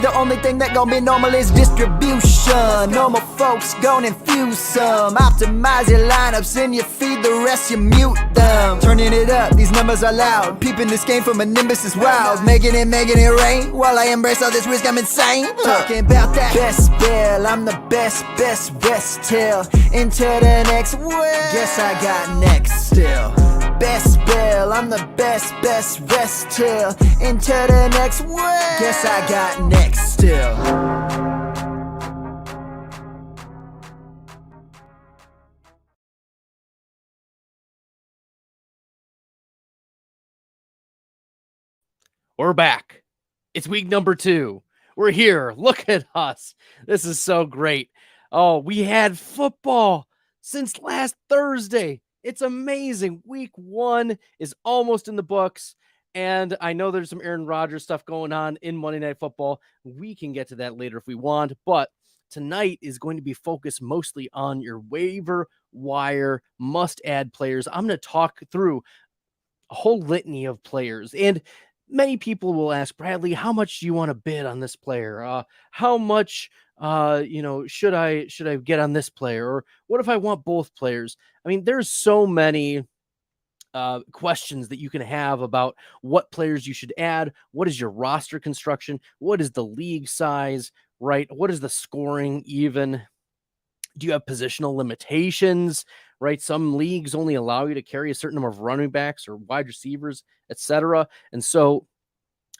The only thing that gon' be normal is distribution. Normal folks gon' infuse some. Optimize your lineups and you feed the rest, you mute them. Turning it up, these numbers are loud. Peeping this game from a nimbus is wild. Making it rain while I embrace all this risk, I'm insane. Talking about that best bell, I'm the best rest till into the next well. Guess I got next still. Best bell, I'm the best rest till into the next well. Guess I got next still. We're back. It's week number 2. We're here. Look at us. This is so great. Oh, we had football since last Thursday. It's amazing. Week 1 is almost in the books. And I know there's some Aaron Rodgers stuff going on in Monday Night Football. We can get to that later if we want. But tonight is going to be focused mostly on your waiver wire must-add players. I'm going to talk through a whole litany of players. And many people will ask, Bradley, how much do you want to bid on this player? How much, should I get on this player? Or what if I want both players? I mean, there's so many questions that you can have about what players you should add. What is your roster construction? What is the league size, right? What is the scoring even? Do you have positional limitations, right? Some leagues only allow you to carry a certain number of running backs or wide receivers, etc. And so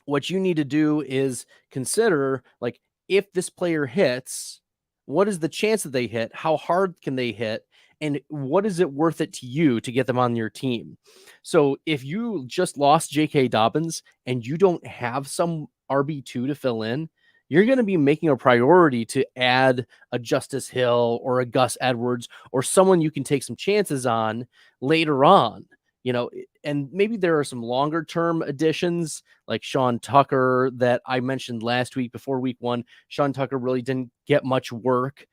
what you need to do is consider, like, if this player hits, what is the chance that they hit? How hard can they hit? And what is it worth it to you to get them on your team? So if you just lost J.K. Dobbins and you don't have some RB2 to fill in, you're going to be making a priority to add a Justice Hill or a Gus Edwards or someone you can take some chances on later on, and maybe there are some longer term additions like Sean Tucker that I mentioned last week before week 1. Sean Tucker really didn't get much work,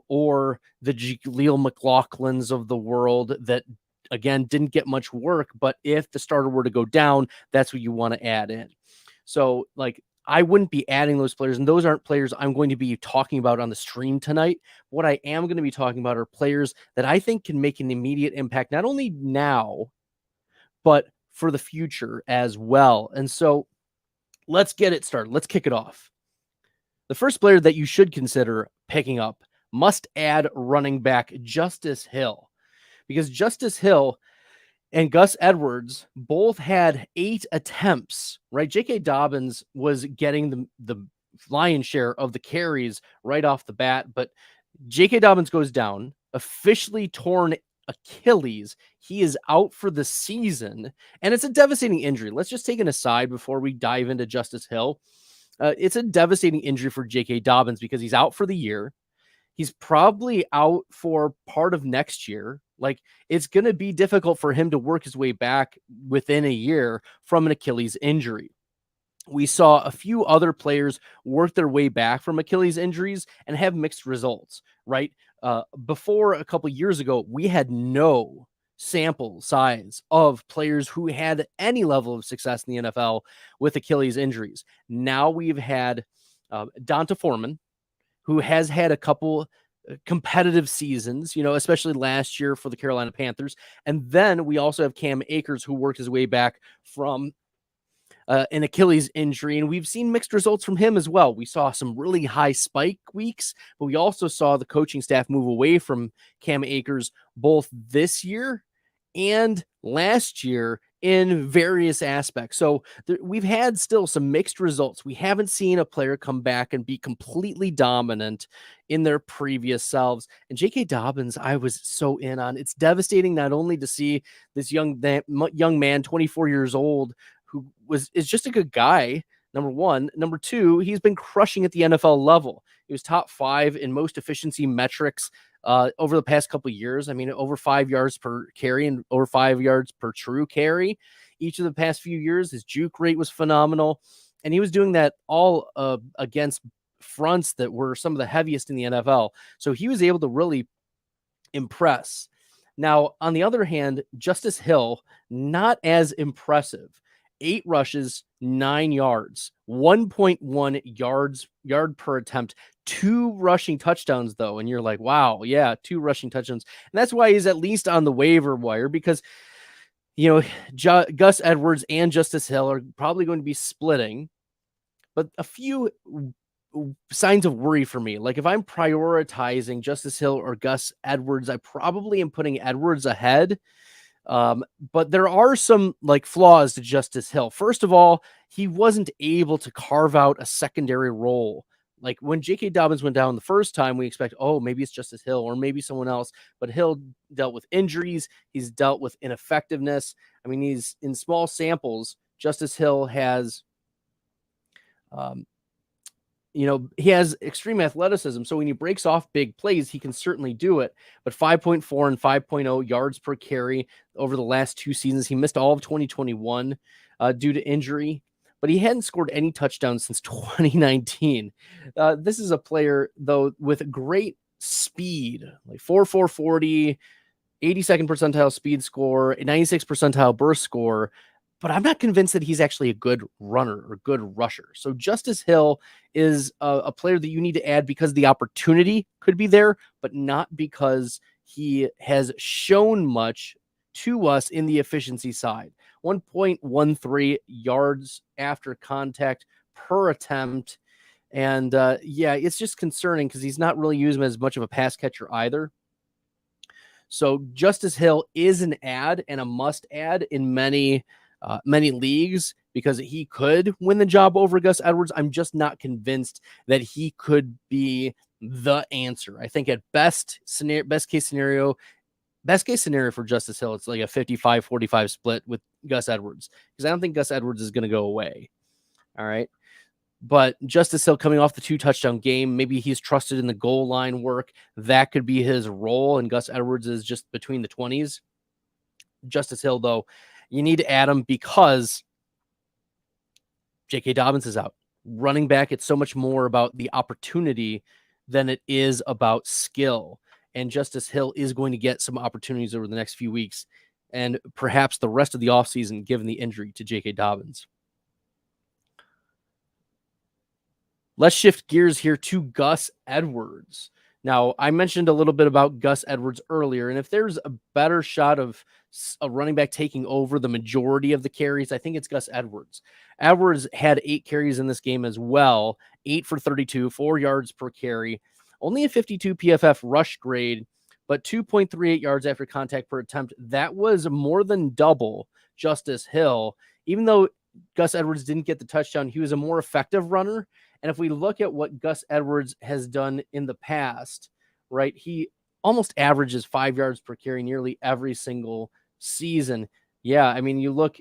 or the Jaleel McLaughlins of the world that, again, didn't get much work. But if the starter were to go down, that's what you want to add in. So, I wouldn't be adding those players, and those aren't players I'm going to be talking about on the stream tonight. What I am going to be talking about are players that I think can make an immediate impact, not only now, but for the future as well. And so let's get it started. Let's kick it off. The first player that you should consider picking up, must add running back Justice Hill, because Justice Hill and Gus Edwards both had 8 attempts, right? J.K. Dobbins was getting the lion's share of the carries right off the bat, but J.K. Dobbins goes down, officially torn Achilles. He is out for the season, and it's a devastating injury. Let's just take an aside before we dive into Justice Hill. It's a devastating injury for J.K. Dobbins because he's out for the year. He's probably out for part of next year. It's going to be difficult for him to work his way back within a year from an Achilles injury. We saw a few other players work their way back from Achilles injuries and have mixed results, right? Before a couple of years ago, we had no sample size of players who had any level of success in the NFL with Achilles injuries. Now we've had Donta Foreman, who has had a couple competitive seasons, especially last year for the Carolina Panthers. And then we also have Cam Akers, who worked his way back from an Achilles injury. And we've seen mixed results from him as well. We saw some really high spike weeks, but we also saw the coaching staff move away from Cam Akers both this year and last year in various aspects. So we've had still some mixed results. We haven't seen a player come back and be completely dominant in their previous selves. And J.K. Dobbins, I was so in on. It's devastating not only to see this young man, 24 years old, who is just a good guy, number one. Number two, he's been crushing at the NFL level. He was top 5 in most efficiency metrics over the past couple of years. I mean, over 5 yards per carry and over 5 yards per true carry each of the past few years. His juke rate was phenomenal. And he was doing that all against fronts that were some of the heaviest in the NFL. So he was able to really impress. Now, on the other hand, Justice Hill, not as impressive. 8 rushes, 9 yards, 1.1 yard per attempt, 2 rushing touchdowns though. And you're like, wow, yeah, 2 rushing touchdowns. And that's why he's at least on the waiver wire, because, Gus Edwards and Justice Hill are probably going to be splitting, but a few signs of worry for me. Like if I'm prioritizing Justice Hill or Gus Edwards, I probably am putting Edwards ahead. But there are some like flaws to Justice Hill. First of all, he wasn't able to carve out a secondary role. Like when J.K. Dobbins went down the first time, we expect, oh, maybe it's Justice Hill or maybe someone else. But Hill dealt with injuries. He's dealt with ineffectiveness. I mean, he's in small samples. Justice Hill has, he has extreme athleticism. So when he breaks off big plays, he can certainly do it. But 5.4 and 5.0 yards per carry over the last 2 seasons. He missed all of 2021 due to injury, but he hadn't scored any touchdowns since 2019. This is a player, though, with great speed, like 4.4 40, 82nd percentile speed score, 96th percentile burst score. But I'm not convinced that he's actually a good runner or good rusher. So Justice Hill is a player that you need to add because the opportunity could be there, but not because he has shown much to us in the efficiency side. 1.13 yards after contact per attempt. And it's just concerning because he's not really used as much of a pass catcher either. So Justice Hill is an add and a must add in many leagues because he could win the job over Gus Edwards. I'm just not convinced that he could be the answer. I think at best case scenario for Justice Hill, it's like a 55-45 split with Gus Edwards, because I don't think Gus Edwards is going to go away. All right. But Justice Hill coming off the 2 touchdown game, maybe he's trusted in the goal line work. That could be his role. And Gus Edwards is just between the 20s. Justice Hill, though, you need to add him because J.K. Dobbins is out. Running back, it's so much more about the opportunity than it is about skill. And Justice Hill is going to get some opportunities over the next few weeks and perhaps the rest of the offseason, given the injury to J.K. Dobbins. Let's shift gears here to Gus Edwards. Now, I mentioned a little bit about Gus Edwards earlier, and if there's a better shot of a running back taking over the majority of the carries, I think it's Gus Edwards. Edwards had 8 carries in this game as well, 8 for 32, 4 yards per carry, only a 52 PFF rush grade, but 2.38 yards after contact per attempt. That was more than double Justice Hill. Even though Gus Edwards didn't get the touchdown, he was a more effective runner. And if we look at what Gus Edwards has done in the past, right, he almost averages 5 yards per carry nearly every single season. Yeah, I mean, you look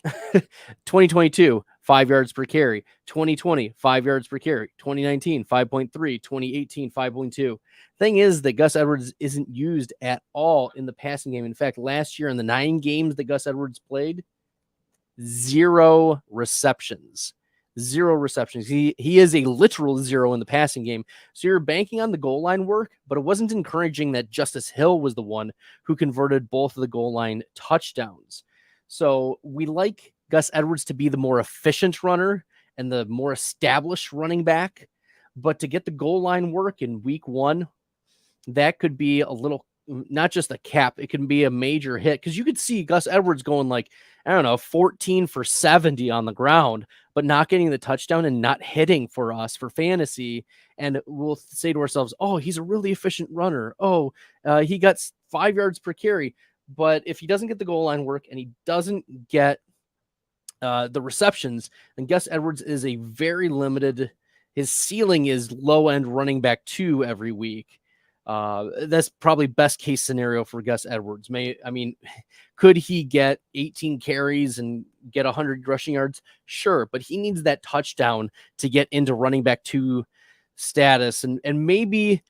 2022, 5 yards per carry, 2020, 5 yards per carry, 2019, 5.3, 2018, 5.2. Thing is that Gus Edwards isn't used at all in the passing game. In fact, last year in the 9 games that Gus Edwards played, 0 receptions. 0 receptions. He is a literal 0 in the passing game. So you're banking on the goal line work, but it wasn't encouraging that Justice Hill was the one who converted both of the goal line touchdowns. So we like Gus Edwards to be the more efficient runner and the more established running back, but to get the goal line work in week 1, that could be a little, not just a cap, it can be a major hit, because you could see Gus Edwards going like, 14 for 70 on the ground, but not getting the touchdown and not hitting for us for fantasy. And we'll say to ourselves, oh, he's a really efficient runner. Oh, he got 5 yards per carry. But if he doesn't get the goal line work and he doesn't get the receptions, then Gus Edwards is a very limited, his ceiling is low end running back 2 every week. That's probably best case scenario for Gus Edwards. Could he get 18 carries and get 100 rushing yards? Sure, but he needs that touchdown to get into running back 2 status. And maybe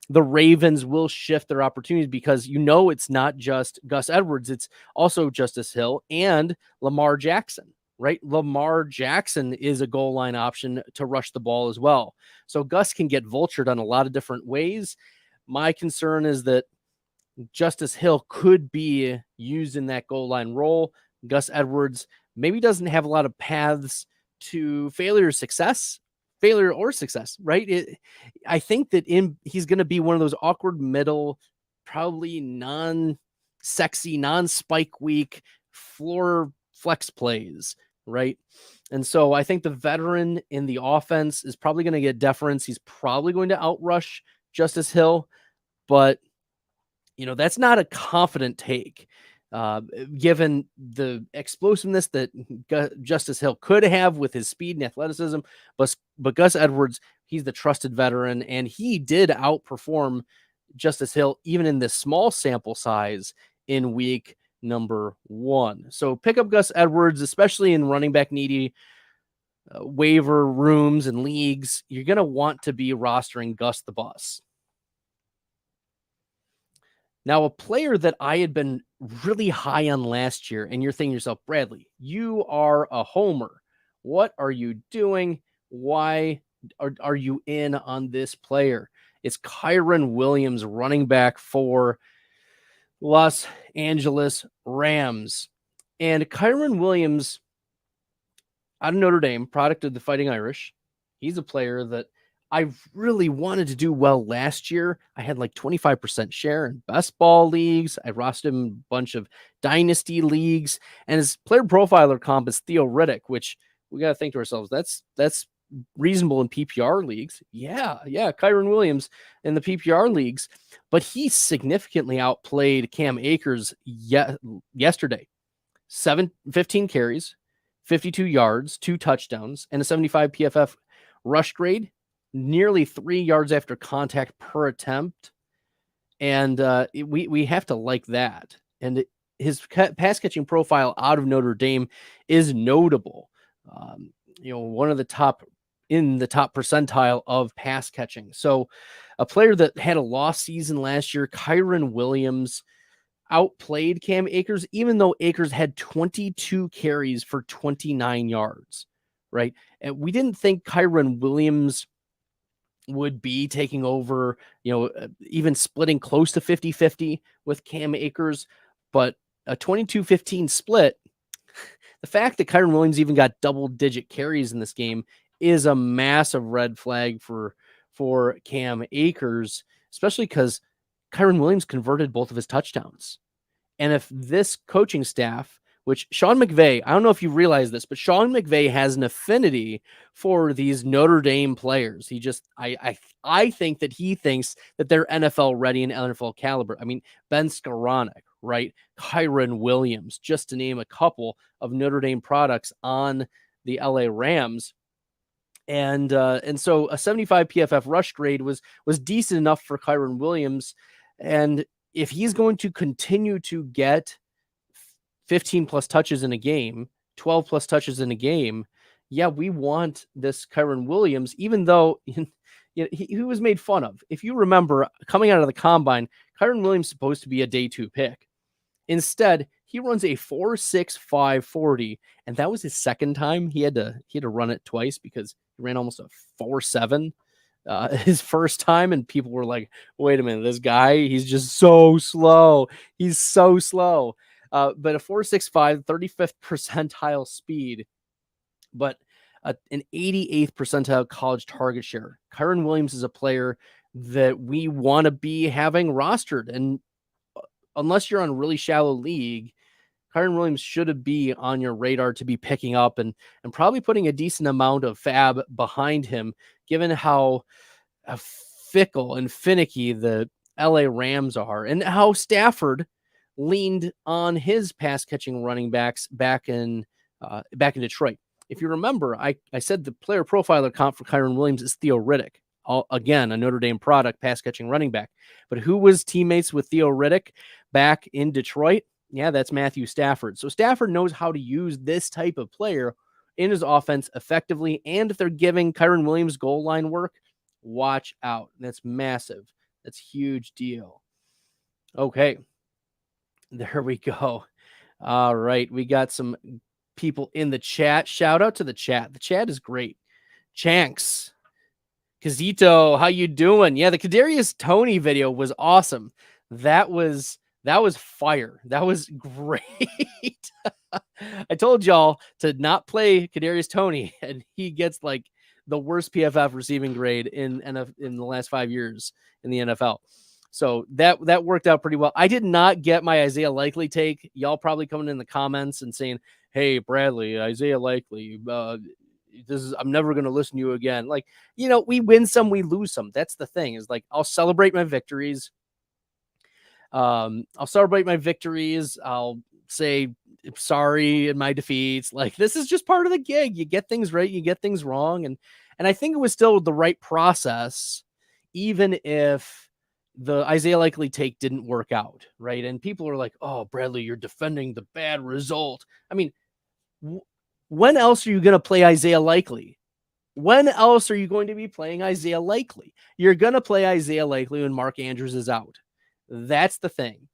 the Ravens will shift their opportunities because it's not just Gus Edwards, it's also Justice Hill and Lamar Jackson, right? Lamar Jackson is a goal line option to rush the ball as well. So Gus can get vultured on a lot of different ways. My concern is that Justice Hill could be used in that goal line role. Gus Edwards maybe doesn't have a lot of paths to failure or success, right? I think that he's going to be one of those awkward middle, probably non-sexy, non-spike week floor flex plays, right? And so I think the veteran in the offense is probably going to get deference. He's probably going to outrush Justice Hill, but that's not a confident take, given the explosiveness that Justice Hill could have with his speed and athleticism. But Gus Edwards, he's the trusted veteran, and he did outperform Justice Hill even in this small sample size in week number 1. So pick up Gus Edwards, especially in running back needy waiver rooms and leagues. You're going to want to be rostering Gus the Bus. Now, a player that I had been really high on last year, and you're thinking to yourself, Bradley, you are a homer. What are you doing? Why are you in on this player? It's Kyren Williams, running back for Los Angeles Rams. And Kyren Williams, out of Notre Dame, product of the Fighting Irish. He's a player that I really wanted to do well last year. I had like 25% share in best ball leagues. I rostered him in a bunch of dynasty leagues, and his player profiler comp is Theo Riddick, which we got to think to ourselves, that's reasonable in PPR leagues. Yeah. Kyren Williams in the PPR leagues, but he significantly outplayed Cam Akers yesterday. 15 carries, 52 yards, 2 touchdowns, and a 75 PFF rush grade, nearly 3 yards after contact per attempt. And we have to like that. And his pass catching profile out of Notre Dame is notable. One of the top percentile of pass catching. So a player that had a lost season last year, Kyren Williams, outplayed Cam Akers, even though Akers had 22 carries for 29 yards, right? And we didn't think Kyren Williams would be taking over, even splitting close to 50-50 with Cam Akers, but a 22-15 split, the fact that Kyren Williams even got double-digit carries in this game is a massive red flag for Cam Akers, especially because Kyren Williams converted both of his touchdowns. And if this coaching staff, which Sean McVay, I don't know if you realize this, but Sean McVay has an affinity for these Notre Dame players. He just, I think that he thinks that they're NFL ready and NFL caliber. I mean, Ben Skoranek, right? Kyren Williams, just to name a couple of Notre Dame products on the LA Rams. And so a 75 PFF rush grade was decent enough for Kyren Williams. And if he's going to continue to get 15 plus touches in a game, 12 plus touches in a game, we want this Kyren Williams, even though he was made fun of. If you remember, coming out of the combine, Kyren Williams is supposed to be a day 2 pick. Instead, he runs a 4.65 40, and that was his second time. He had to run it twice because he ran almost a 4.7 his first time, and people were like, wait a minute, this guy, he's just so slow. He's so slow. But a 4.65, 35th percentile speed, but an 88th percentile college target share. Kyren Williams is a player that we want to be having rostered. And unless you're on a really shallow league, Kyren Williams should be on your radar to be picking up and probably putting a decent amount of fab behind him, given how fickle and finicky the LA Rams are and how Stafford leaned on his pass catching running backs back in Detroit. If you remember, I said the player profiler comp for Kyren Williams is Theo Riddick. Again, a Notre Dame product, pass catching running back. But who was teammates with Theo Riddick back in Detroit? Yeah, that's Matthew Stafford. So Stafford knows how to use this type of player in his offense effectively. And if they're giving Kyren Williams goal line work, watch out. That's massive. That's a huge deal. Okay. There we go. All right. We got some people in the chat. Shout out to the chat. The chat is great. Chanks. Kazito, how you doing? Yeah, the Kadarius Toney video was awesome. That was That was fire. That was great. I told y'all to not play Kadarius Toney, and he gets like the worst PFF receiving grade in the last 5 years in the NFL. So that worked out pretty well. I did not get my Isaiah Likely take. Y'all probably coming in the comments and saying, "Hey, Bradley, Isaiah Likely, I'm never going to listen to you again." Like, we win some, we lose some. That's the thing, is like, I'll celebrate my victories. I'll say sorry in my defeats. Like, this is just part of the gig. You get things right, you get things wrong. And I think it was still the right process, even if the Isaiah Likely take didn't work out. Right. And people are like, "Oh, Bradley, you're defending the bad result." I mean, when else are you going to play Isaiah Likely? When else are you going to be playing Isaiah Likely? You're going to play Isaiah Likely when Mark Andrews is out. That's the thing.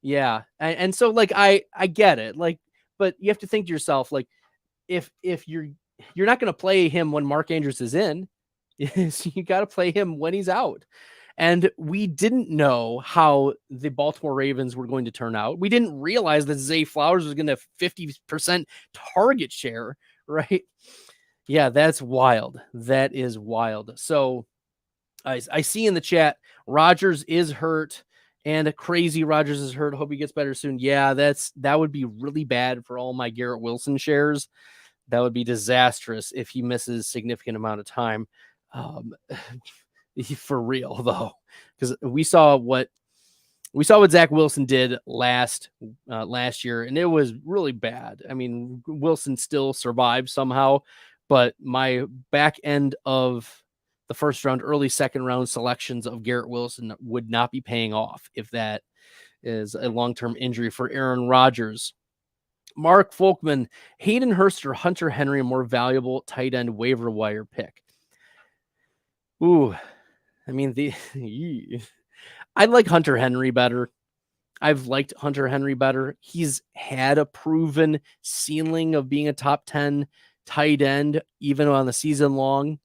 Yeah. And so, like, I get it. Like, but you have to think to yourself, like, if you're not going to play him when Mark Andrews is in, you got to play him when he's out. And we didn't know how the Baltimore Ravens were going to turn out. We didn't realize that Zay Flowers was going to have 50% target share, right? Yeah, that's wild. That is wild. So I see in the chat, Rodgers is hurt, and a crazy Rodgers is hurt. Hope he gets better soon. Yeah, that would be really bad for all my Garrett Wilson shares. That would be disastrous if he misses significant amount of time. For real though, because we saw what Zach Wilson did last year, and it was really bad. I mean, Wilson still survived somehow, but my back end of the first round, early second round selections of Garrett Wilson would not be paying off if that is a long-term injury for Aaron Rodgers. Mark Folkman, Hayden Hurst or Hunter Henry, a more valuable tight end waiver wire pick? Ooh, I mean, I like Hunter Henry better. I've liked Hunter Henry better. He's had a proven ceiling of being a top 10 tight end, even on the season long.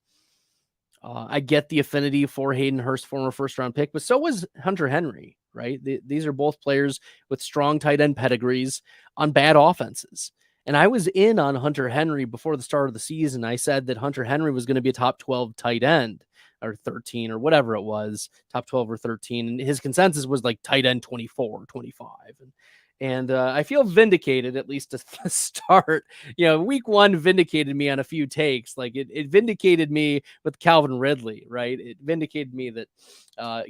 I get the affinity for Hayden Hurst, former first-round pick, but so was Hunter Henry, right? These are both players with strong tight end pedigrees on bad offenses. And I was in on Hunter Henry before the start of the season. I said that Hunter Henry was going to be a top 12 tight end, or 13 or whatever it was, top 12 or 13. And his consensus was like tight end 24, 25. And I feel vindicated, at least to start. Week one vindicated me on a few takes. Like it vindicated me with Calvin Ridley, right? It vindicated me that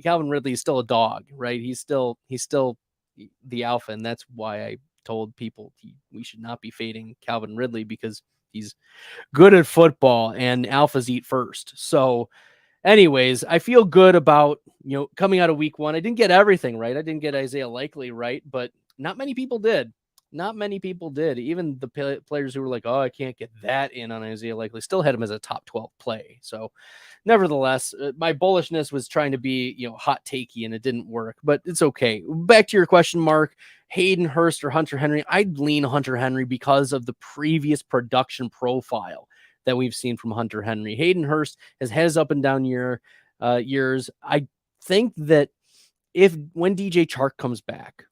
Calvin Ridley is still a dog, right? He's still the alpha. And that's why I told people we should not be fading Calvin Ridley, because he's good at football and alphas eat first. So anyways, I feel good about, coming out of week one. I didn't get everything right. I didn't get Isaiah Likely right, but not many people did. Not many people did. Even the players who were like, "Oh, I can't get that in on Isaiah Likely," still had him as a top 12 play. So nevertheless, my bullishness was trying to be, hot takey, and it didn't work, but it's okay. Back to your question, Mark, Hayden Hurst or Hunter Henry. I'd lean Hunter Henry because of the previous production profile that we've seen from Hunter Henry. Hayden Hurst has had his up and down years. I think that when DJ Chark comes back,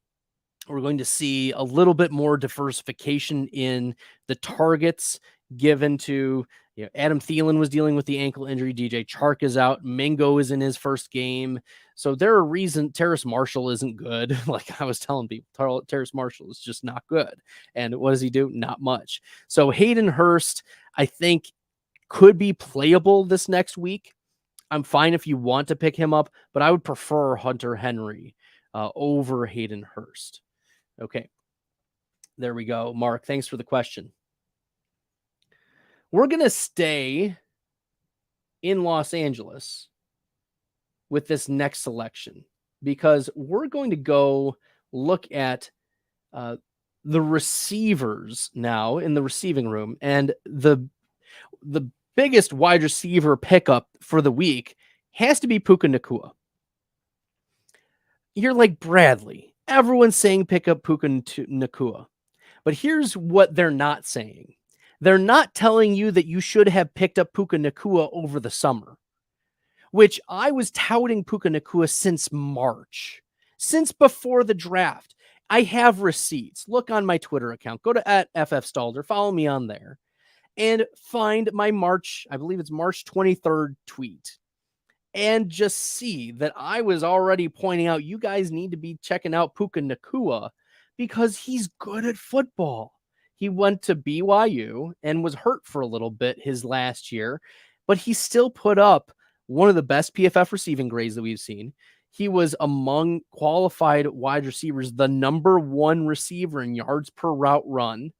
we're going to see a little bit more diversification in the targets given to, Adam Thielen was dealing with the ankle injury. DJ Chark is out. Mingo is in his first game. So there are reasons. Terrace Marshall isn't good. Like I was telling people, Terrace Marshall is just not good. And what does he do? Not much. So Hayden Hurst, I think, could be playable this next week. I'm fine if you want to pick him up, but I would prefer Hunter Henry over Hayden Hurst. Okay. There we go. Mark, thanks for the question. We're going to stay in Los Angeles with this next selection, because we're going to go look at the receivers now in the receiving room. And the biggest wide receiver pickup for the week has to be Puka Nacua. You're like, Bradley, everyone's saying pick up Puka Nacua. But here's what they're not saying. They're not telling you that you should have picked up Puka Nacua over the summer, which I was touting Puka Nacua since March, since before the draft. I have receipts. Look on my Twitter account. Go to @FFStalder. Follow me on there and find my March 23rd tweet. And just see that I was already pointing out you guys need to be checking out Puka Nacua because he's good at football. He went to BYU and was hurt for a little bit his last year, but he still put up one of the best PFF receiving grades that we've seen. He was among qualified wide receivers, the number 1 receiver in yards per route run.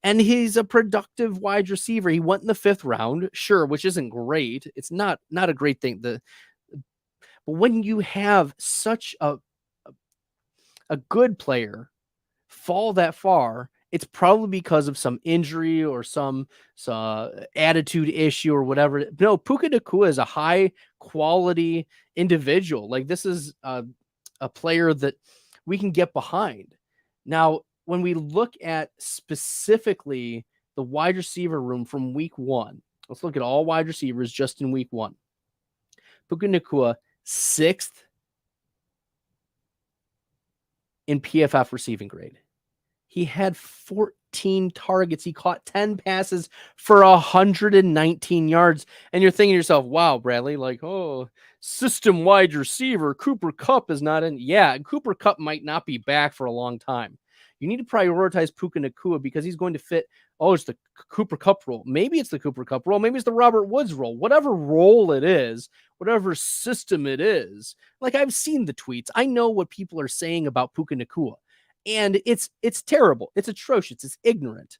And he's a productive wide receiver. He went in the 5th round, sure, which isn't great. It's not a great thing. But when you have such a good player fall that far, it's probably because of some injury or some attitude issue or whatever. No, Puka Nacua is a high quality individual. Like, this is a player that we can get behind. Now, when we look at specifically the wide receiver room from week 1, let's look at all wide receivers just in week 1. Puka Nacua, 6th in PFF receiving grade. He had 14 targets. He caught 10 passes for 119 yards. And you're thinking to yourself, wow, Bradley, like, oh, system wide receiver, Cooper Kupp is not in. Yeah, Cooper Kupp might not be back for a long time. You need to prioritize Puka Nacua because he's going to fit. Oh, it's the Cooper Kupp role. Maybe it's the Cooper Kupp role. Maybe it's the Robert Woods role. Whatever role it is, whatever system it is. Like, I've seen the tweets. I know what people are saying about Puka Nacua. And it's terrible. It's atrocious. It's ignorant.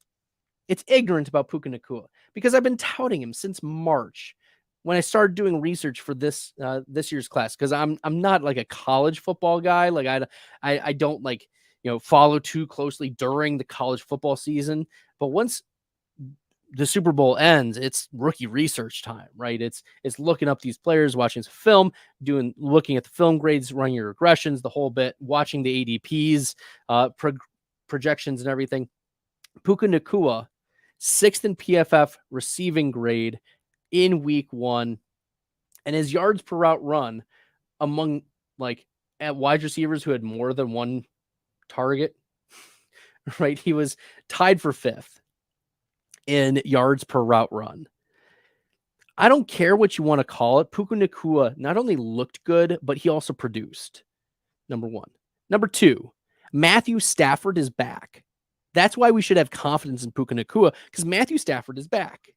It's ignorant about Puka Nacua because I've been touting him since March when I started doing research for this year's class. Because I'm not like a college football guy. Like I don't like, follow too closely during the college football season. But once the Super Bowl ends, it's rookie research time, right? It's looking up these players, watching some film, looking at the film grades, running your regressions, the whole bit, watching the ADPs, projections and everything. Puka Nacua, 6th in PFF receiving grade in week 1, and his yards per route run among at wide receivers who had more than 1 target, right? He was tied for 5th in yards per route run. I don't care what you want to call it. Puka Nacua not only looked good, but he also produced. Number 1. Number 2, Matthew Stafford is back. That's why we should have confidence in Puka Nacua, because Matthew Stafford is back.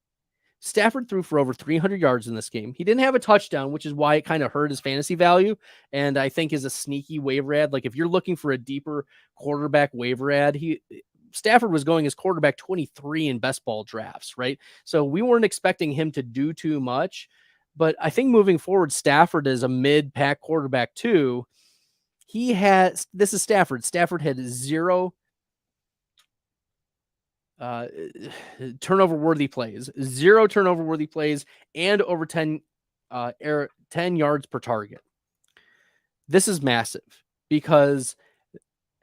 Stafford threw for over 300 yards in this game. He didn't have a touchdown, which is why it kind of hurt his fantasy value, and I think is a sneaky waiver ad. Like, if you're looking for a deeper quarterback waiver ad, Stafford was going as quarterback 23 in best ball drafts, right? So we weren't expecting him to do too much, but I think moving forward, Stafford is a mid-pack quarterback too. This is Stafford. Stafford had 0 turnover-worthy plays, 0 turnover-worthy plays, and over 10 yards per target. This is massive because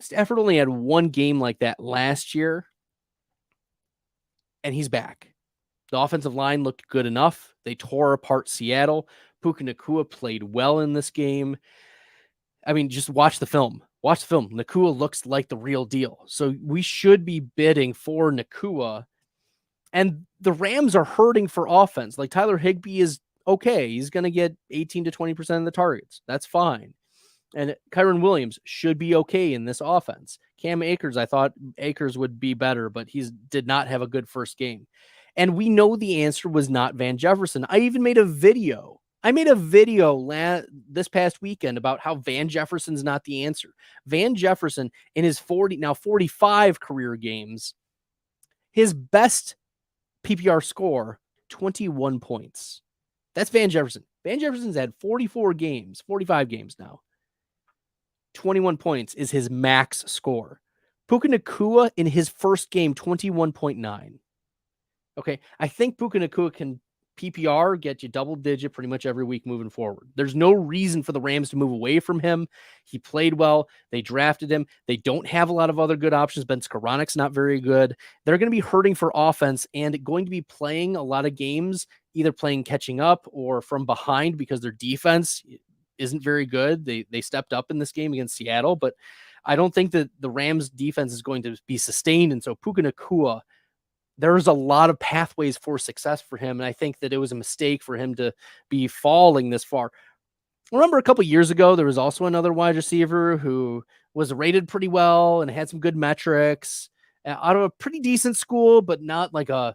Stafford only had 1 game like that last year, and he's back. The offensive line looked good enough. They tore apart Seattle. Puka Nacua played well in this game. I mean, just watch the film. Watch the film. Nacua looks like the real deal. So we should be bidding for Nacua. And the Rams are hurting for offense. Like, Tyler Higbee is okay. He's going to get 18 to 20% of the targets. That's fine. And Kyron Williams should be okay in this offense. Cam Akers, I thought Akers would be better, but he did not have a good first game. And we know the answer was not Van Jefferson. I even made a video. This past weekend about how Van Jefferson's not the answer. Van Jefferson, in his 45 career games, his best PPR score, 21 points. That's Van Jefferson. Van Jefferson's had 45 games now. 21 points is his max score. Puka Nacua in his first game, 21.9. Okay, I think Puka Nacua can PPR get you double digit pretty much every week moving forward. There's no reason for the Rams to move away from him. He played well. They drafted him. They don't have a lot of other good options. Ben Skoronek's not very good. They're going to be hurting for offense and going to be playing a lot of games, either playing catching up or from behind because their defense isn't very good. They stepped up in this game against Seattle, but I don't think that the Rams defense is going to be sustained. And so Puka Nacua, there's a lot of pathways for success for him. And I think that it was a mistake for him to be falling this far. Remember a couple years ago, there was also another wide receiver who was rated pretty well and had some good metrics out of a pretty decent school, but not like a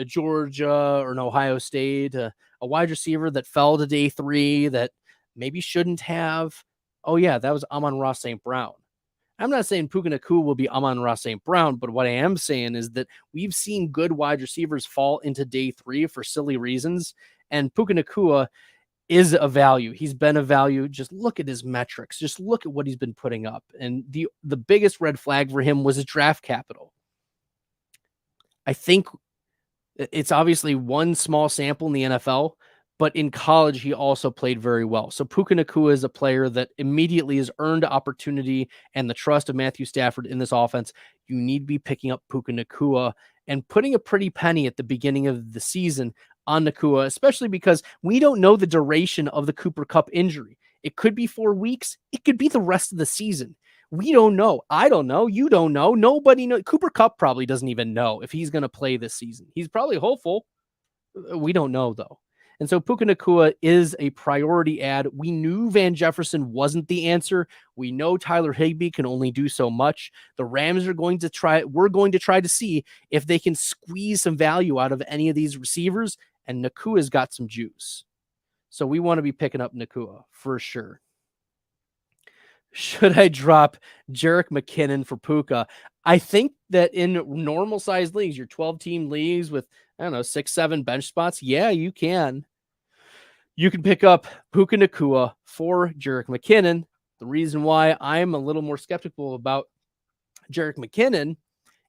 Georgia or an Ohio State, a wide receiver that fell to day 3 that maybe shouldn't have. Oh yeah, that was Amon-Ra St. Brown. I'm not saying Puka Nacua will be Amon-Ra St. Brown, but what I am saying is that we've seen good wide receivers fall into day 3 for silly reasons, and Puka Nacua is a value. He's been a value. Just look at his metrics. Just look at what he's been putting up. And the biggest red flag for him was his draft capital. I think it's obviously one small sample in the NFL, but in college, he also played very well. So Puka Nacua is a player that immediately has earned opportunity and the trust of Matthew Stafford in this offense. You need to be picking up Puka Nacua and putting a pretty penny at the beginning of the season on Nacua, especially because we don't know the duration of the Cooper Kupp injury. It could be 4 weeks. It could be the rest of the season. We don't know. I don't know. You don't know. Nobody knows. Cooper Kupp probably doesn't even know if he's going to play this season. He's probably hopeful. We don't know, though. And so Puka Nacua is a priority add. We knew Van Jefferson wasn't the answer. We know Tyler Higbee can only do so much. The Rams are going to try. We're going to try to see if they can squeeze some value out of any of these receivers. And Nakua's got some juice. So we want to be picking up Nacua for sure. Should I drop Jerick McKinnon for Puka? I think that in normal sized leagues, your 12-team leagues with, 6-7 bench spots, yeah, you can. You can pick up Puka Nacua for Jerick McKinnon. The reason why I'm a little more skeptical about Jerick McKinnon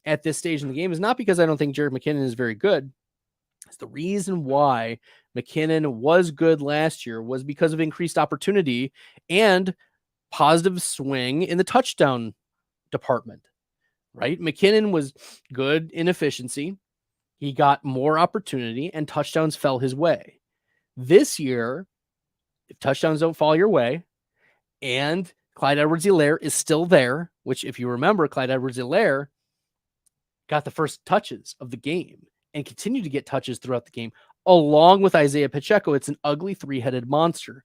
at this stage in the game is not because I don't think Jerick McKinnon is very good. It's the reason why McKinnon was good last year was because of increased opportunity and positive swing in the touchdown department, right? McKinnon was good in efficiency. He got more opportunity and touchdowns fell his way. This year, if touchdowns don't fall your way and Clyde Edwards-Helaire is still there, which if you remember, Clyde Edwards-Helaire got the first touches of the game and continued to get touches throughout the game along with Isaiah Pacheco. It's an ugly 3-headed monster.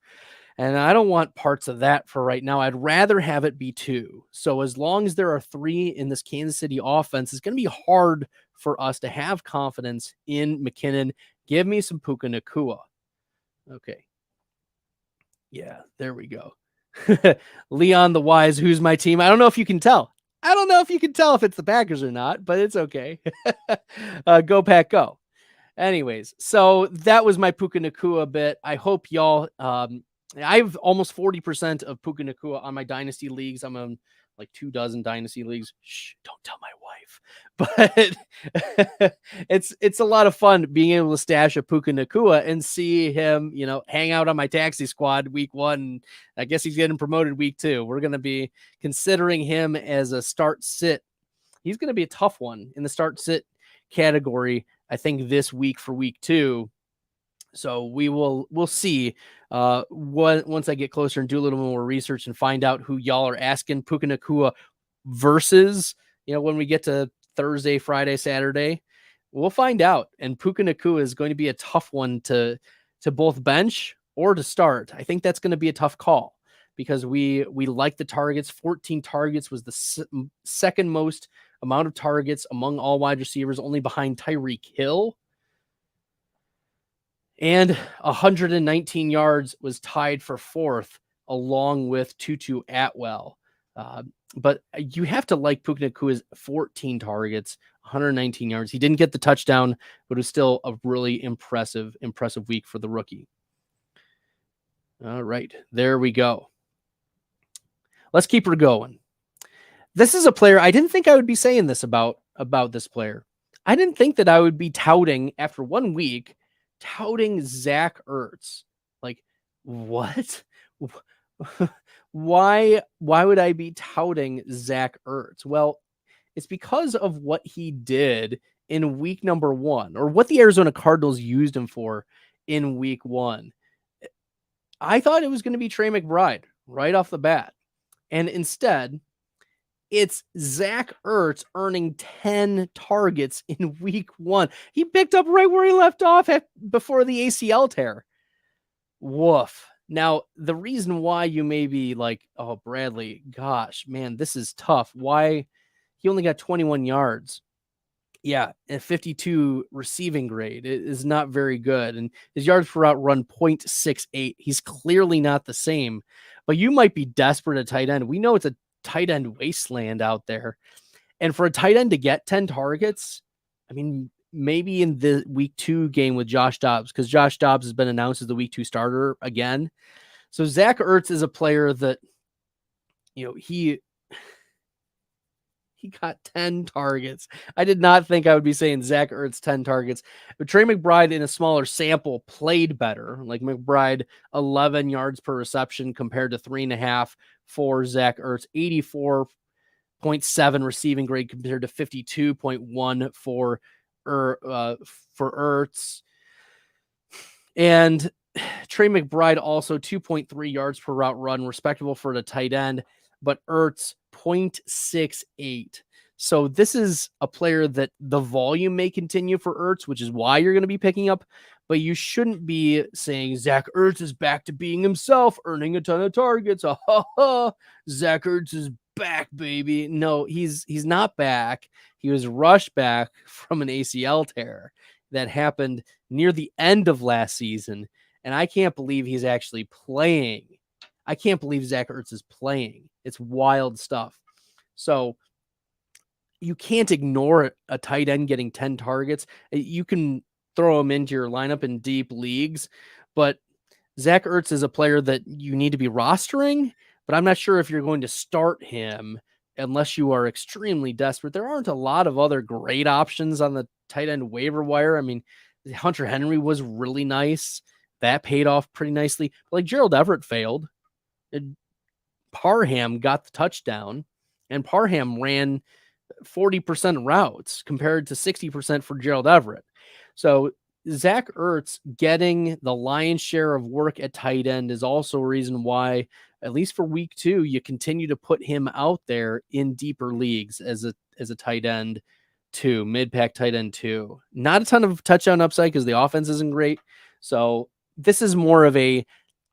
And I don't want parts of that for right now. I'd rather have it be 2. So as long as there are 3 in this Kansas City offense, it's going to be hard for us to have confidence in McKinnon. Give me some Puka Nacua. Okay. Yeah, there we go. Leon the Wise, who's my team? I don't know if you can tell. I don't know if you can tell if it's the Packers or not, but it's okay. Go Pack, go. Anyways, so that was my Puka Nacua bit. I hope y'all... I have almost 40% of Puka Nacua on my dynasty leagues. I'm on like 24 dynasty leagues. Shh, don't tell my wife. But it's a lot of fun being able to stash a Puka Nacua and see him, hang out on my taxi squad week 1. I guess he's getting promoted week 2. We're going to be considering him as a start sit. He's going to be a tough one in the start sit category, I think, this week for week 2. So we'll see once I get closer and do a little more research and find out who y'all are asking Puka Nacua versus, when we get to Thursday, Friday, Saturday, we'll find out. And Puka Nacua is going to be a tough one to both bench or to start. I think that's going to be a tough call because we like the targets. 14 targets was the second most amount of targets among all wide receivers, only behind Tyreek Hill. And 119 yards was tied for 4th, along with Tutu Atwell. But you have to like Puka Nacua's 14 targets, 119 yards. He didn't get the touchdown, but it was still a really impressive week for the rookie. All right, there we go. Let's keep her going. This is a player, I didn't think I would be saying this about this player. I didn't think that I would be touting after 1 week, touting Zach Ertz. Like, what? Why would I be touting Zach Ertz? Well, it's because of what he did in week number 1, or what the Arizona Cardinals used him for in week 1. I thought it was going to be Trey McBride right off the bat. And instead, it's Zach Ertz earning 10 targets in week 1. He picked up right where he left off before the ACL tear. Woof. Now, the reason why you may be like, oh, Bradley, gosh, man, this is tough. Why? He only got 21 yards. Yeah, a 52 receiving grade. It is not very good. And his yards per route run 0.68. He's clearly not the same. But you might be desperate at tight end. We know it's a tight end wasteland out there. And for a tight end to get 10 targets, I mean, maybe in the week 2 game with Josh Dobbs, because Josh Dobbs has been announced as the week 2 starter again. So Zach Ertz is a player that, he got 10 targets. I did not think I would be saying Zach Ertz 10 targets, but Trey McBride in a smaller sample played better. Like McBride, 11 yards per reception compared to 3.5 for Zach Ertz, 84.7 receiving grade compared to 52.1 for Ertz. And Trey McBride also 2.3 yards per route run, respectable for the tight end, but Ertz 0.68. So this is a player that the volume may continue for Ertz, which is why you're going to be picking up, but you shouldn't be saying Zach Ertz is back to being himself, earning a ton of targets. Zach Ertz is back, baby. No, he's not back. He was rushed back from an ACL tear that happened near the end of last season, and I can't believe he's actually playing. I can't believe Zach Ertz is playing. It's wild stuff. So you can't ignore a tight end getting 10 targets. You can throw him into your lineup in deep leagues, but Zach Ertz is a player that you need to be rostering, but I'm not sure if you're going to start him unless you are extremely desperate. There aren't a lot of other great options on the tight end waiver wire. I mean, Hunter Henry was really nice. That paid off pretty nicely. But like Gerald Everett failed. Parham got the touchdown, and Parham ran 40% routes compared to 60% for Gerald Everett. So Zach Ertz getting the lion's share of work at tight end is also a reason why, at least for week 2, you continue to put him out there in deeper leagues as a tight end 2, mid-pack tight end 2. Not a ton of touchdown upside because the offense isn't great. So this is more of a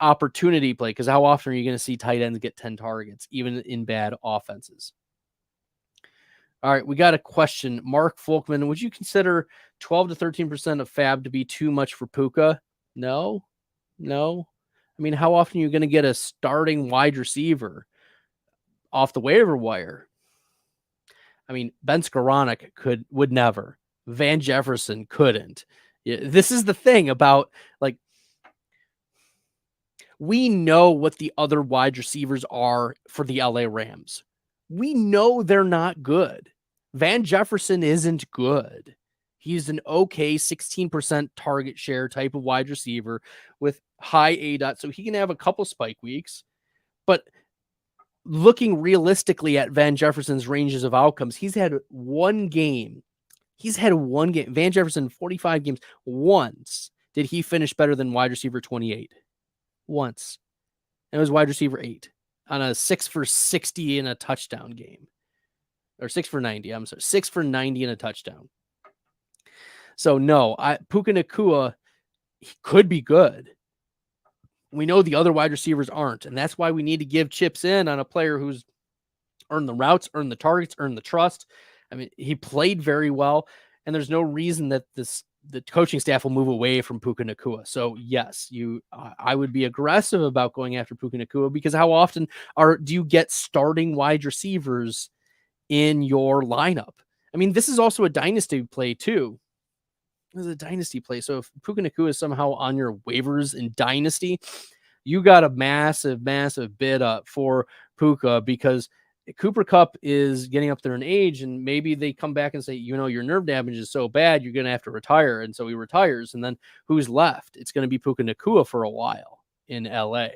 opportunity play, because how often are you going to see tight ends get 10 targets, even in bad offenses? All right, we got a question. Mark Folkman, would you consider 12 to 13% of fab to be too much for Puka? No. I mean, how often are you going to get a starting wide receiver off the waiver wire? I mean, Ben Skoranek would never. Van Jefferson couldn't. This is the thing about, like, we know what the other wide receivers are for the LA Rams. We know they're not good. Van Jefferson isn't good. He's an okay 16% target share type of wide receiver with high ADOT, so he can have a couple spike weeks. But looking realistically at Van Jefferson's ranges of outcomes, he's had one game. Van Jefferson, 45 games. Once did he finish better than wide receiver 28. Once. And it was wide receiver 8 on a 6 for 60 in a touchdown game. Or 6 for 90. I'm sorry. 6 for 90 in a touchdown. So no, Puka Nacua, he could be good. We know the other wide receivers aren't. And that's why we need to give chips in on a player who's earned the routes, earned the targets, earned the trust. I mean, he played very well. And there's no reason that the coaching staff will move away from Puka Nacua. So yes, I would be aggressive about going after Puka Nacua, because how often do you get starting wide receivers in your lineup? I mean, this is also a dynasty play too. This is a dynasty play. So if Puka Nacua is somehow on your waivers in dynasty, you got a massive bid up for Puka, because Cooper Kupp is getting up there in age, and maybe they come back and say, your nerve damage is so bad, you're going to have to retire. And so he retires. And then who's left? It's going to be Puka Nacua for a while in LA.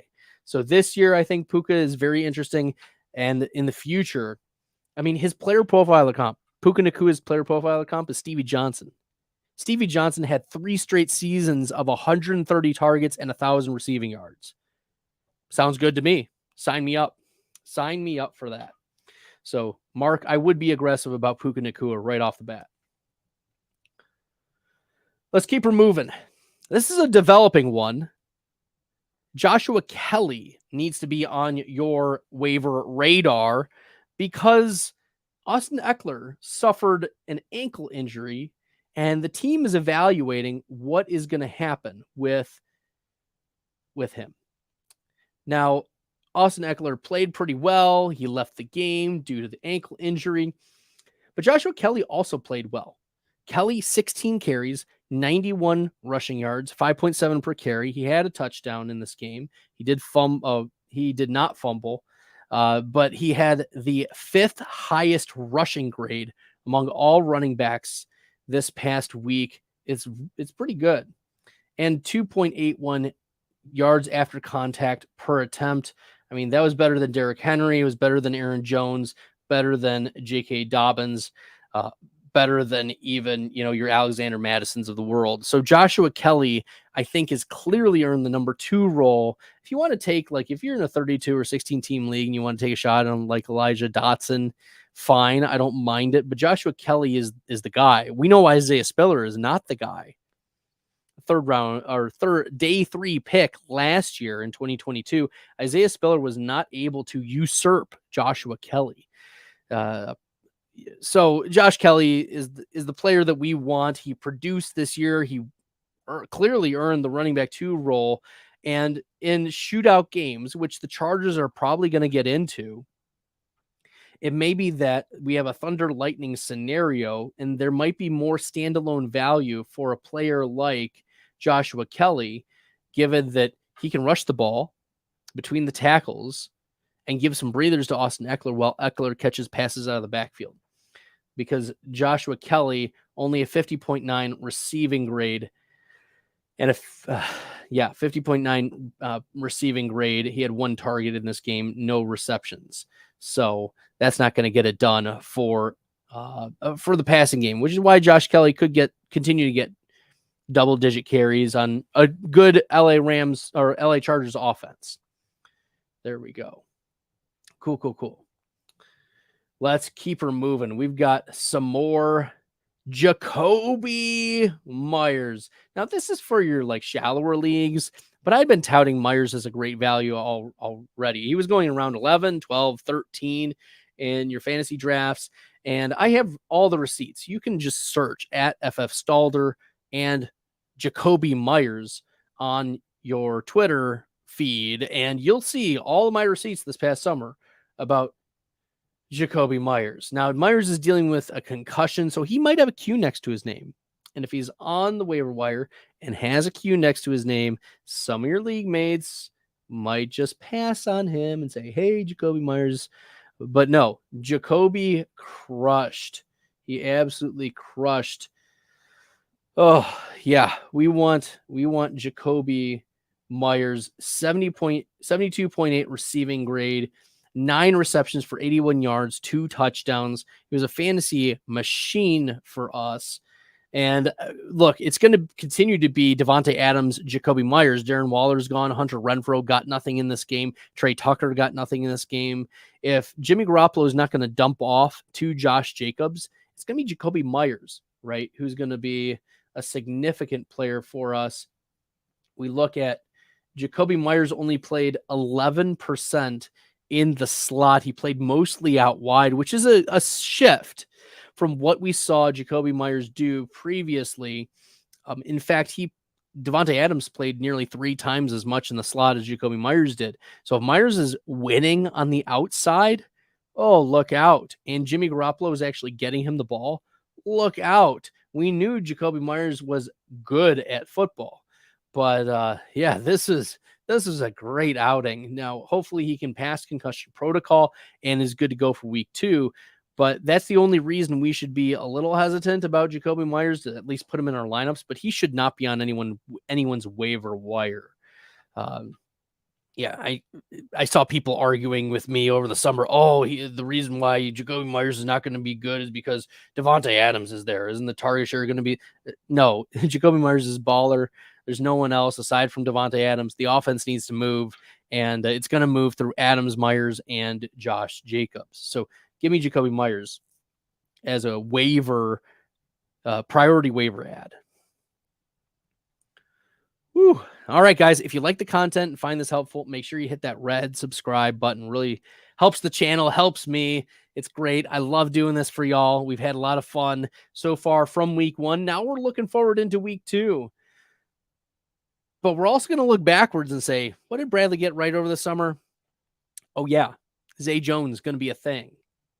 So this year, I think Puka is very interesting. And in the future, I mean, his player profile of comp, Puka Nacua's player profile of comp is Stevie Johnson. Stevie Johnson had 3 straight seasons of 130 targets and 1,000 receiving yards. Sounds good to me. Sign me up. Sign me up for that. So, Mark, I would be aggressive about Puka Nacua right off the bat. Let's keep her moving. This is a developing one. Joshua Kelly needs to be on your waiver radar because Austin Eckler suffered an ankle injury, and the team is evaluating what is going to happen with him. Now, Austin Eckler played pretty well. He left the game due to the ankle injury, but Joshua Kelly also played well. Kelly, 16 carries, 91 rushing yards, 5.7 per carry. He had a touchdown in this game. He did not fumble, but he had the 5th highest rushing grade among all running backs this past week. It's pretty good. And 2.81 yards after contact per attempt. I mean, that was better than Derrick Henry. It was better than Aaron Jones, better than J.K. Dobbins, better than even, your Alexander Madisons of the world. So Joshua Kelly, I think, has clearly earned the number 2 role. If you want to take, if you're in a 32 or 16 team league and you want to take a shot on Elijah Dotson, fine. I don't mind it. But Joshua Kelly is the guy. We know Isaiah Spiller is not the guy. Day 3 pick last year in 2022, Isaiah Spiller was not able to usurp Joshua Kelly. So Josh Kelly is the player that we want. He produced this year. He clearly earned the running back 2 role. And in shootout games, which the Chargers are probably going to get into, it may be that we have a Thunder Lightning scenario, and there might be more standalone value for a player like Joshua Kelly, given that he can rush the ball between the tackles and give some breathers to Austin Eckler while Eckler catches passes out of the backfield. Because Joshua Kelly, only a 50.9 receiving grade, and 50.9 receiving grade. He had 1 target in this game, no receptions. So that's not going to get it done for the passing game, which is why Josh Kelly could continue to get double-digit carries on a good LA Rams or LA Chargers offense. There we go. Cool. Let's keep her moving. We've got some more Jakobi Meyers. Now, this is for your shallower leagues, but I've been touting Meyers as a great value already. He was going around 11, 12, 13 in your fantasy drafts, and I have all the receipts. You can just search at FF Stalder and Jakobi Meyers on your Twitter feed, and you'll see all of my receipts this past summer about Jakobi Meyers. Now, Meyers is dealing with a concussion, so he might have a Q next to his name. And if he's on the waiver wire and has a Q next to his name, some of your league mates might just pass on him and say, hey, Jakobi Meyers. But no, Jakobi crushed. He absolutely crushed. Oh, yeah. We want Jakobi Meyers, 72.8 receiving grade, 9 receptions for 81 yards, 2 touchdowns. He was a fantasy machine for us. And look, it's going to continue to be Devontae Adams, Jakobi Meyers. Darren Waller's gone. Hunter Renfrow got nothing in this game. Trey Tucker got nothing in this game. If Jimmy Garoppolo is not going to dump off to Josh Jacobs, it's going to be Jakobi Meyers, right? Who's going to be a significant player for us. We look at Jakobi Meyers only played 11% in the slot. He played mostly out wide, which is a shift from what we saw Jakobi Meyers do previously. In fact, Devontae Adams played nearly 3 times as much in the slot as Jakobi Meyers did. So if Meyers is winning on the outside, oh, look out. And Jimmy Garoppolo is actually getting him the ball. Look out. We knew Jakobi Meyers was good at football. But this is a great outing. Now, hopefully he can pass concussion protocol and is good to go for week 2. But that's the only reason we should be a little hesitant about Jakobi Meyers, to at least put him in our lineups. But he should not be on anyone's waiver wire. I saw people arguing with me over the summer. The reason why Jakobi Meyers is not going to be good is because Devontae Adams is there. Isn't the target share going to be? No, Jakobi Meyers is baller. There's no one else aside from Devontae Adams. The offense needs to move, And it's going to move through Adams, Myers, and Josh Jacobs. So give me Jacoby Myers as a waiver, priority waiver ad. Whew. All right, guys, if you like the content and find this helpful, make sure you hit that red subscribe button. Really helps the channel, helps me. It's great. I love doing this for y'all. We've had a lot of fun so far from week 1. Now we're looking forward into week 2. But we're also going to look backwards and say, what did Bradley get right over the summer? Oh, yeah, Zay Jones is going to be a thing.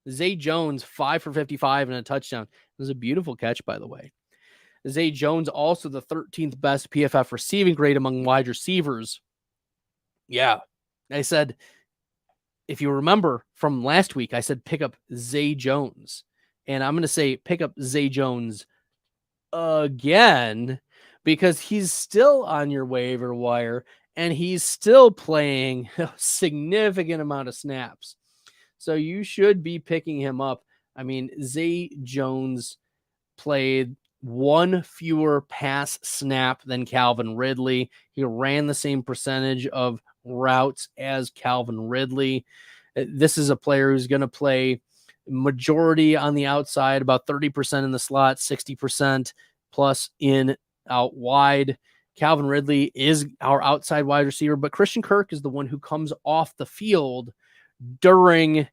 Zay Jones, 5 for 55 and a touchdown. It was a beautiful catch, by the way. Zay Jones, also the 13th best PFF receiving grade among wide receivers. Yeah, I said, if you remember from last week, I said pick up Zay Jones. And I'm going to say pick up Zay Jones again, because he's still on your waiver wire and he's still playing a significant amount of snaps. So you should be picking him up. I mean, Zay Jones played 1 fewer pass snap than Calvin Ridley. He ran the same percentage of routes as Calvin Ridley. This is a player who's going to play majority on the outside, about 30% in the slot, 60% plus in out wide. Calvin Ridley is our outside wide receiver, but Christian Kirk is the one who comes off the field during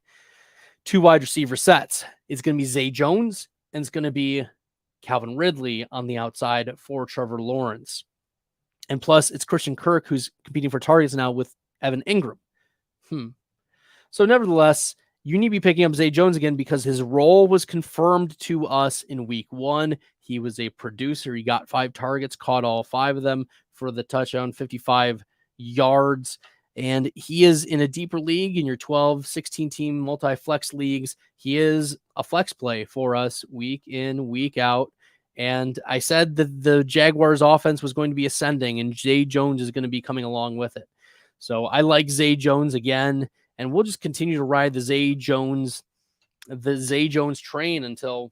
2 wide receiver sets. It's going to be Zay Jones and it's going to be Calvin Ridley on the outside for Trevor Lawrence. And plus, it's Christian Kirk who's competing for targets now with Evan Ingram. So nevertheless, you need to be picking up Zay Jones again because his role was confirmed to us in week 1. He was a producer. He got 5 targets, caught all 5 of them for the touchdown, 55 yards. And he is in a deeper league in your 12, 16 team multi-flex leagues. He is a flex play for us week in, week out. And I said that the Jaguars offense was going to be ascending and Zay Jones is going to be coming along with it. So I like Zay Jones again, and we'll just continue to ride the Zay Jones train until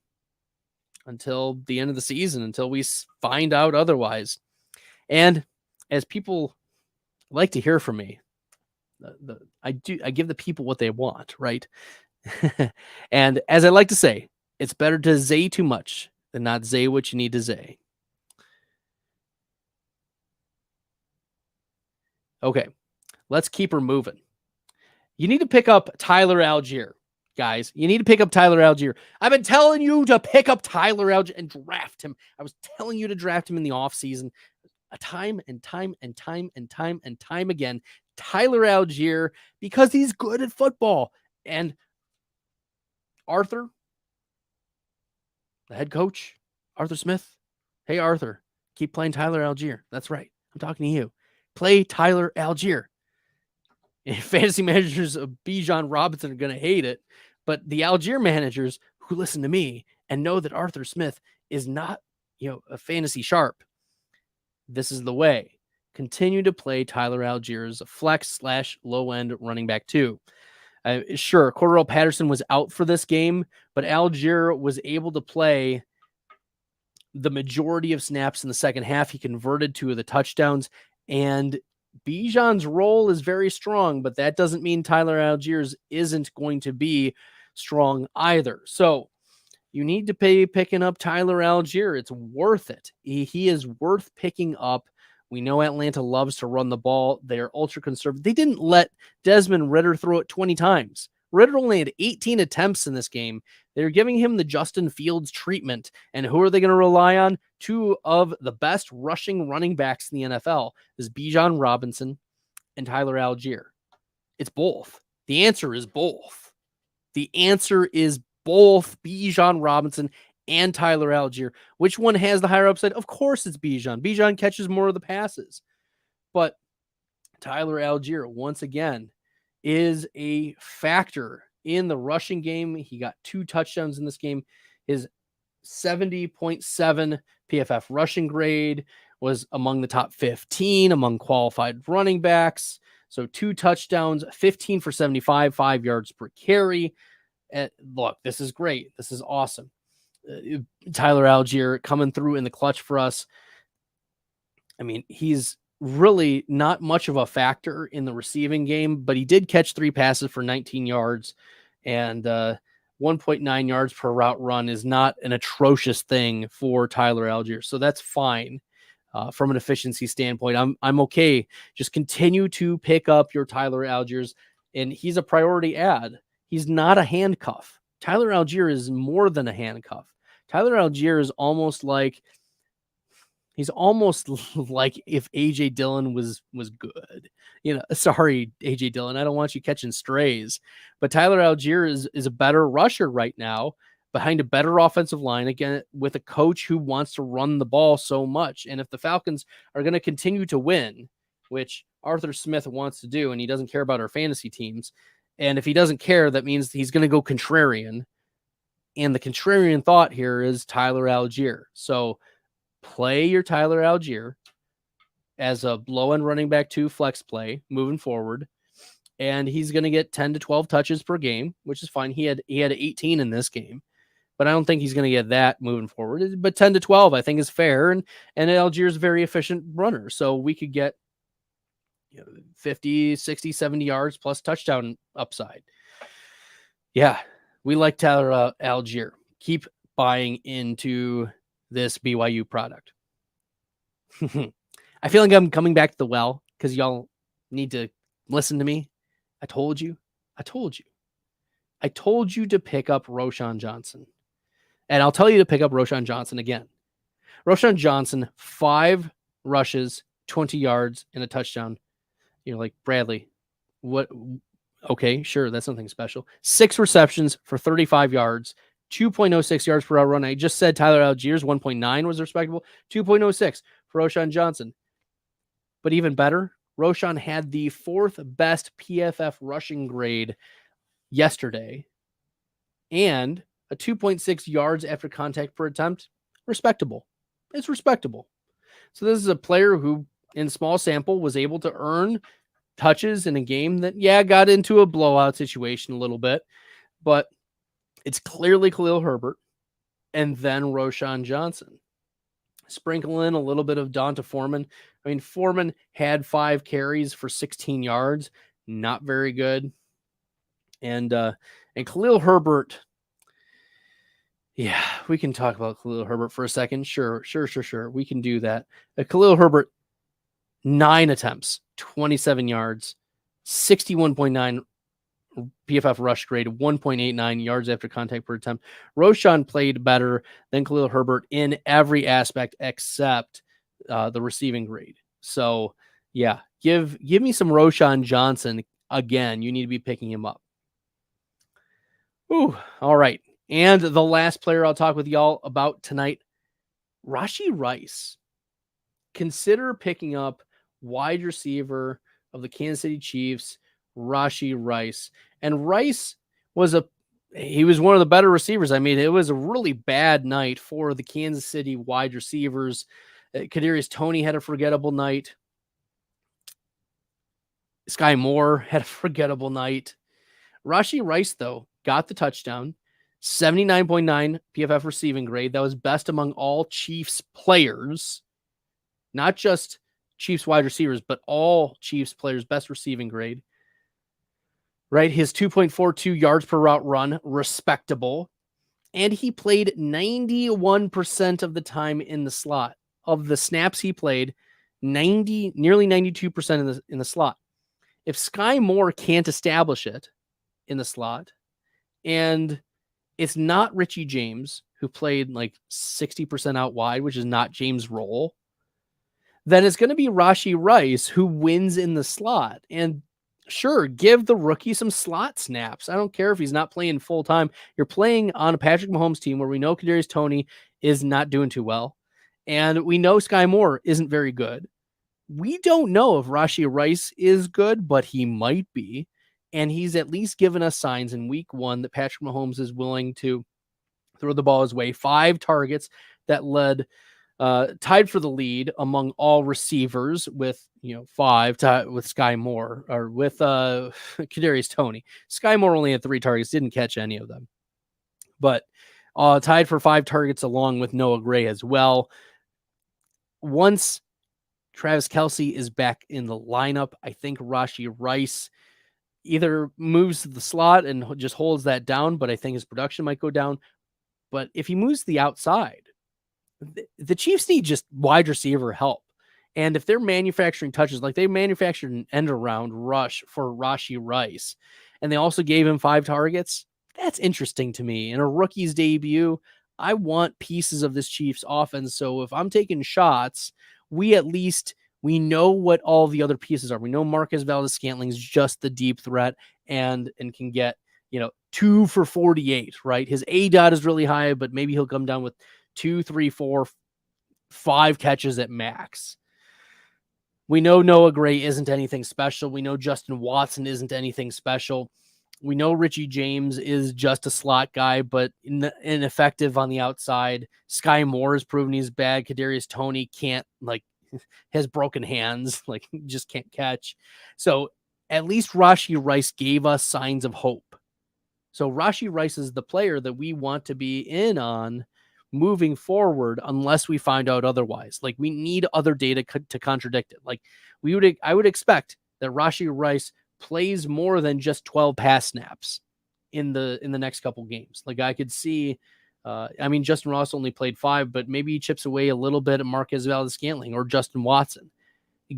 the end of the season, until we find out otherwise. And as people like to hear from me, I give the people what they want, right? And as I like to say, it's better to Zay too much than not Zay what you need to Zay. Okay, let's keep her moving. You need to pick up Tyler Algier, guys. You need to pick up Tyler Algier. I've been telling you to pick up Tyler Algier and draft him. I was telling you to draft him in the offseason. Time and time again. Tyler Algier, because he's good at football. And Arthur, the head coach, Arthur Smith. Hey, Arthur, keep playing Tyler Algier. That's right. I'm talking to you. Play Tyler Algier. And fantasy managers of Bijan Robinson are going to hate it, but the Algier managers who listen to me and know that Arthur Smith is not, a fantasy sharp, this is the way. Continue to play Tyler Algier as a flex/low-end running back too. Sure, Cordell Patterson was out for this game, but Algier was able to play the majority of snaps in the second half. He converted 2 of the touchdowns, and Bijan's role is very strong, but that doesn't mean Tyler Algiers isn't going to be strong either. So you need to pay picking up Tyler Algier. It's worth it. He is worth picking up. We know Atlanta loves to run the ball. They're ultra conservative. They didn't let Desmond Ridder throw it 20 times. Ridder only had 18 attempts in this game. They're giving him the Justin Fields treatment. And who are they going to rely on? 2 of the best rushing running backs in the NFL is Bijan Robinson and Tyler Algier. It's both. The answer is both. The answer is both Bijan Robinson and Tyler Algier. Which one has the higher upside? Of course it's Bijan. Bijan catches more of the passes. But Tyler Algier, once again, is a factor in the rushing game. He got 2 touchdowns in this game. His 70.7 PFF rushing grade was among the top 15 among qualified running backs. So 2 touchdowns, 15 for 75, 5 yards per carry. Look, this is great. This is awesome. Tyler Algier coming through in the clutch for us. I mean, he's really not much of a factor in the receiving game, but he did catch 3 passes for 19 yards, and 1.9 yards per route run is not an atrocious thing for Tyler Algier. So that's fine from an efficiency standpoint. I'm okay. Just continue to pick up your Tyler Algiers, and he's a priority ad. He's not a handcuff. Tyler Algier is more than a handcuff. Tyler Algier is almost like if AJ Dillon was good. Sorry, AJ Dillon, I don't want you catching strays, but Tyler Algier is a better rusher right now behind a better offensive line, again, with a coach who wants to run the ball so much. And if the Falcons are going to continue to win, which Arthur Smith wants to do, and he doesn't care about our fantasy teams, and if he doesn't care, that means he's going to go contrarian. And the contrarian thought here is Tyler Algier. So play your Tyler Algier as a low-end running back 2 flex play moving forward, and he's going to get 10 to 12 touches per game, which is fine. He had 18 in this game, but I don't think he's going to get that moving forward. But 10 to 12, I think, is fair, and Algier's a very efficient runner, so we could get 50, 60, 70 yards plus touchdown upside. Yeah, we like Tyler Algier. Keep buying into this BYU product. I feel like I'm coming back to the well because y'all need to listen to me. I told you to pick up Roschon Johnson. And I'll tell you to pick up Roschon Johnson again. Roschon Johnson, 5 rushes, 20 yards, and a touchdown. You're like, Bradley, what? Okay, sure, that's something special. 6 receptions for 35 yards, 2.06 yards per route run. I just said Tyler Algier's 1.9 was respectable. 2.06 for Roschon Johnson. But even better, Roschon had the 4th best PFF rushing grade yesterday and a 2.6 yards after contact per attempt. Respectable. It's respectable. So this is a player who, in small sample, was able to earn touches in a game that, got into a blowout situation a little bit, but it's clearly Khalil Herbert and then Roschon Johnson. Sprinkle in a little bit of Donta Foreman. I mean, Foreman had 5 carries for 16 yards. Not very good. And Khalil Herbert, we can talk about Khalil Herbert for a second. Sure. We can do that. Khalil Herbert, 9 attempts, 27 yards, 61.9 PFF rush grade, 1.89 yards after contact per attempt. Roschon played better than Khalil Herbert in every aspect except the receiving grade. So, give me some Roschon Johnson again. You need to be picking him up. Ooh, all right. And the last player I'll talk with y'all about tonight, Rashee Rice. Consider picking up wide receiver of the Kansas City Chiefs, Rashee Rice. And Rice was one of the better receivers. I mean, it was a really bad night for the Kansas City wide receivers. Kadarius Toney had a forgettable night. Sky Moore had a forgettable night. Rashee Rice, though, got the touchdown. 79.9 PFF receiving grade. That was best among all Chiefs players. Not just Chiefs wide receivers, but all Chiefs players, best receiving grade. Right? His 2.42 yards per route run, respectable. And he played 91% of the time in the slot. Of the snaps he played, nearly 92% in the slot. If Sky Moore can't establish it in the slot, and it's not Richie James, who played like 60% out wide, which is not James' role, then it's going to be Rashee Rice who wins in the slot. And sure, give the rookie some slot snaps. I don't care if he's not playing full time. You're playing on a Patrick Mahomes team where we know Kadarius Toney is not doing too well. And we know Sky Moore isn't very good. We don't know if Rashee Rice is good, but he might be. And he's at least given us signs in week 1 that Patrick Mahomes is willing to throw the ball his way. 5 targets that led, tied for the lead among all receivers with, 5 with Sky Moore or with Kadarius Toney. Sky Moore only had 3 targets, didn't catch any of them, but tied for 5 targets along with Noah Gray as well. Once Travis Kelce is back in the lineup. I think Rashee Rice either moves to the slot and just holds that down, but I think his production might go down. But if he moves to the outside, the Chiefs need just wide receiver help. And if they're manufacturing touches, like they manufactured an end around rush for Rashee Rice, and they also gave him 5 targets, that's interesting to me. In a rookie's debut, I want pieces of this Chiefs offense. So if I'm taking shots, we know what all the other pieces are. We know Marquez Valdes-Scantling is just the deep threat and can get, 2 for 48, right? His ADOT is really high, but maybe he'll come down with 2, 3, 4, 5 catches at max. We know Noah Gray isn't anything special. We know Justin Watson isn't anything special. We know Richie James is just a slot guy, but ineffective on the outside. Sky Moore has proven he's bad. Kadarius Toney has broken hands, just can't catch. So at least Rashee Rice gave us signs of hope. So Rashee Rice is the player that we want to be in on moving forward, unless we find out otherwise. We need other data to contradict it. I would expect that Rashee Rice plays more than just 12 pass snaps in the next couple games. I could see, Justin Ross only played 5, but maybe he chips away a little bit at Marquez Valdes-Scantling or Justin Watson.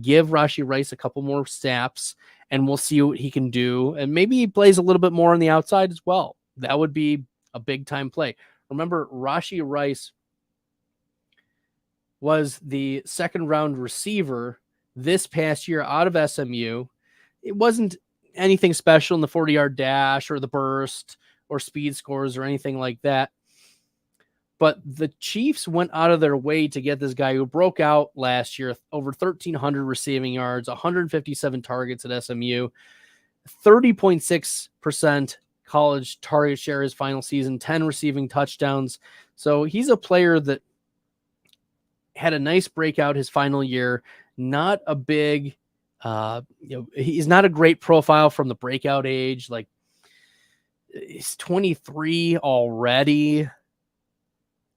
Give Rashee Rice a couple more snaps, and we'll see what he can do. And maybe he plays a little bit more on the outside as well. That would be a big time play. Remember, Rashee Rice was the second round receiver this past year out of SMU. It wasn't anything special in the 40-yard dash or the burst or speed scores or anything like that. But the Chiefs went out of their way to get this guy who broke out last year, over 1,300 receiving yards, 157 targets at SMU, 30.6% college target share his final season, 10 receiving touchdowns. So he's a player that had a nice breakout his final year. Not a big, he's not a great profile from the breakout age. He's 23 already.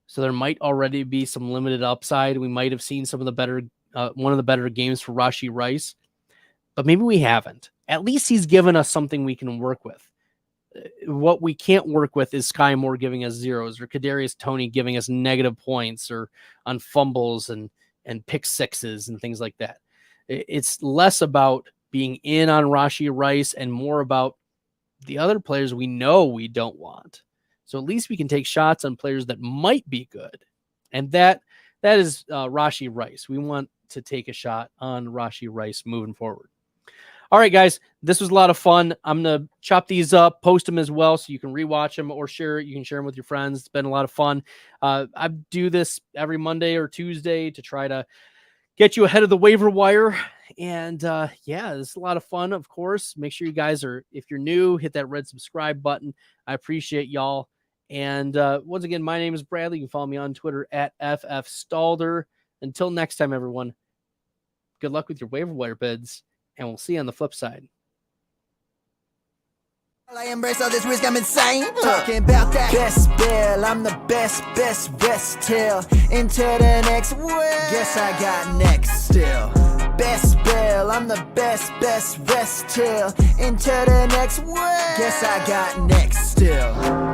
So there might already be some limited upside. We might have seen some of the better, one of the better games for Rashee Rice, but maybe we haven't. At least he's given us something we can work with. What we can't work with is Sky Moore giving us zeros or Kadarius Toney giving us negative points or on fumbles and pick sixes and things like that. It's less about being in on Rashee Rice and more about the other players we know we don't want. So at least we can take shots on players that might be good. And that is Rashee Rice. We want to take a shot on Rashee Rice moving forward. All right, guys, this was a lot of fun. I'm going to chop these up, post them as well so you can rewatch them or share it. You can share them with your friends. It's been a lot of fun. I do this every Monday or Tuesday to try to get you ahead of the waiver wire. And this is a lot of fun, of course. Make sure you guys if you're new, hit that red subscribe button. I appreciate y'all. And once again, my name is Bradley. You can follow me on Twitter at FFStalder. Until next time, everyone, good luck with your waiver wire bids, and we'll see you on the flip side. I embrace all this risk, I'm insane. Talking about that Bestbell, I'm the best tail. Into the next world, guess I got next still. Bestbell, I'm the best tail. Into the next world, guess I got next still.